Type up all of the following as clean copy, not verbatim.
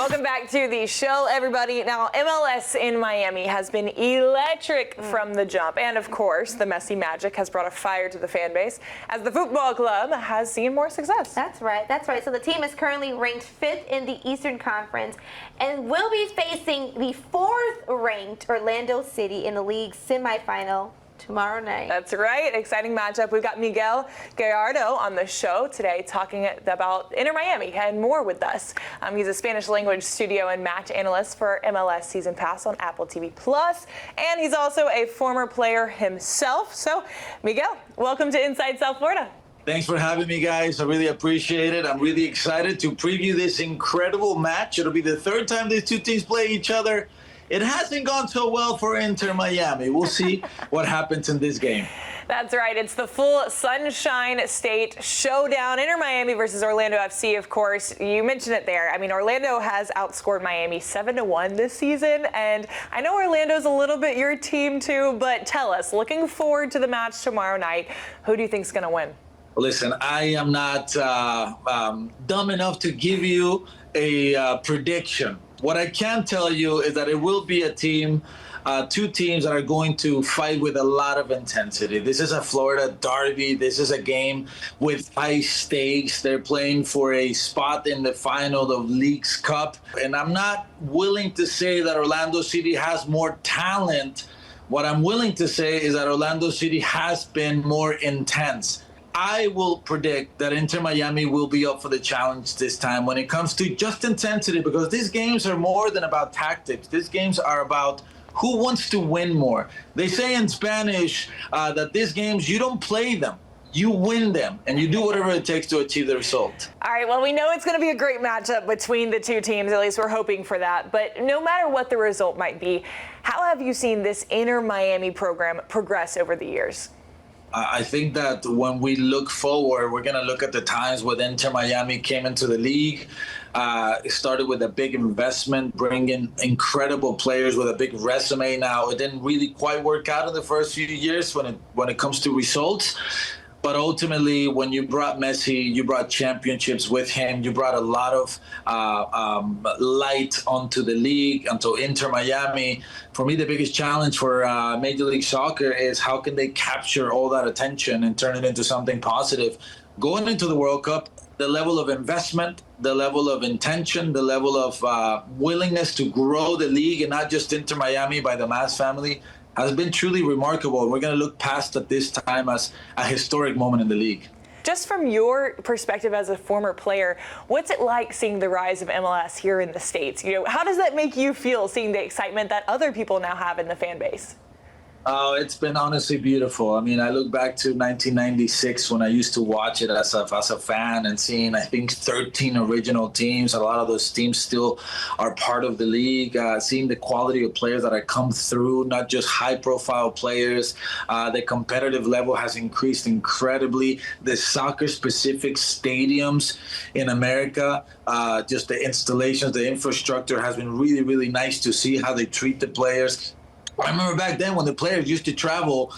Welcome back to the show, everybody. Now, MLS in Miami has been electric from the jump. And, of course, the Messi magic has brought a fire to the fan base as the football club has seen more success. That's right. That's right. So the team is currently ranked 5th in the Eastern Conference and will be facing the 4th-ranked Orlando City in the league's semifinal tomorrow night. That's right. Exciting matchup. We've got Miguel Gallardo on the show today talking about Inter Miami and more with us. He's a Spanish language studio and match analyst for MLS Season Pass on Apple TV+, and he's also a former player himself. So, Miguel, welcome to Inside South Florida. Thanks for having me, guys. I really appreciate it. I'm really excited to preview this incredible match. It'll be the 3rd time these two teams play each other. It hasn't gone so well for Inter Miami. We'll see what happens in this game. That's right. It's the full Sunshine State showdown. Inter Miami versus Orlando FC, of course. You mentioned it there. I mean, Orlando has outscored Miami 7-1 this season. And I know Orlando's a little bit your team, too. But tell us, looking forward to the match tomorrow night, who do you think's going to win? Listen, I am not dumb enough to give you a prediction. What I can tell you is that it will be a team, two teams that are going to fight with a lot of intensity. This is a Florida derby. This is a game with high stakes. They're playing for a spot in the final of League's Cup. And I'm not willing to say that Orlando City has more talent. What I'm willing to say is that Orlando City has been more intense. I will predict that Inter Miami will be up for the challenge this time when it comes to just intensity, because these games are more than about tactics. These games are about who wants to win more. They say in Spanish that these games, you don't play them. You win them, and you do whatever it takes to achieve the result. All right, well, we know it's going to be a great matchup between the two teams. At least we're hoping for that. But no matter what the result might be, how have you seen this Inter Miami program progress over the years? I think that when we look forward, we're going to look at the times when Inter Miami came into the league. It started with a big investment, bringing incredible players with a big resume. Now, it didn't really quite work out in the first few years when it comes to results. But ultimately, when you brought Messi, you brought championships with him. You brought a lot of light onto the league, onto Inter Miami. For me, the biggest challenge for Major League Soccer is how can they capture all that attention and turn it into something positive. Going into the World Cup, the level of investment, the level of intention, the level of willingness to grow the league, and not just Inter Miami by the Mas family, has been truly remarkable. We're going to look past at this time as a historic moment in the league. Just from your perspective as a former player, what's it like seeing the rise of MLS here in the States? You know, how does that make you feel, seeing the excitement that other people now have in the fan base? Oh, it's been honestly beautiful. I mean, I look back to 1996 when I used to watch it as a fan and seeing, I think, 13 original teams. A lot of those teams still are part of the league. Seeing the quality of players that have come through, not just high-profile players. The competitive level has increased incredibly. The soccer-specific stadiums in America, just the installations, the infrastructure has been really, really nice to see how they treat the players. I remember back then when the players used to travel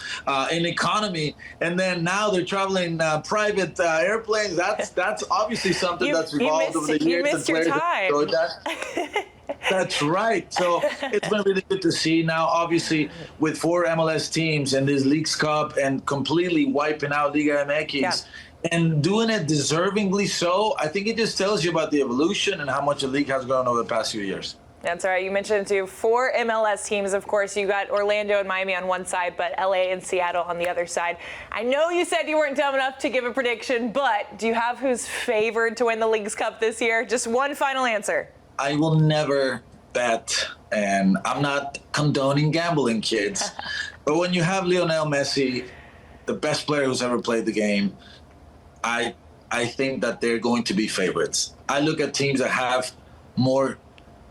in economy, and then now they're traveling private airplanes. That's obviously something that's evolved over the years. You missed your time. That's right. So it's been really good to see. Now, obviously, with 4 MLS teams in this League's Cup and completely wiping out Liga MX, and doing it deservingly so, I think it just tells you about the evolution and how much the league has grown over the past few years. That's right. You mentioned too 4 MLS teams. Of course, you got Orlando and Miami on one side, but LA and Seattle on the other side. I know you said you weren't dumb enough to give a prediction, but do you have who's favored to win the League's Cup this year? Just one final answer. I will never bet, and I'm not condoning gambling, kids. But when you have Lionel Messi, the best player who's ever played the game, I think that they're going to be favorites. I look at teams that have more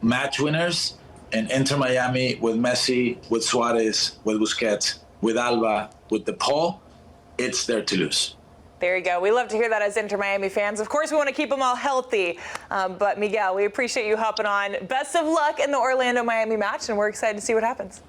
match winners, and Inter Miami with Messi, with Suarez, with Busquets, with Alba, with De Paul, it's there to lose. There you go. We love to hear that as Inter Miami fans. Of course, we want to keep them all healthy. But Miguel, we appreciate you hopping on. Best of luck in the Orlando-Miami match, and we're excited to see what happens.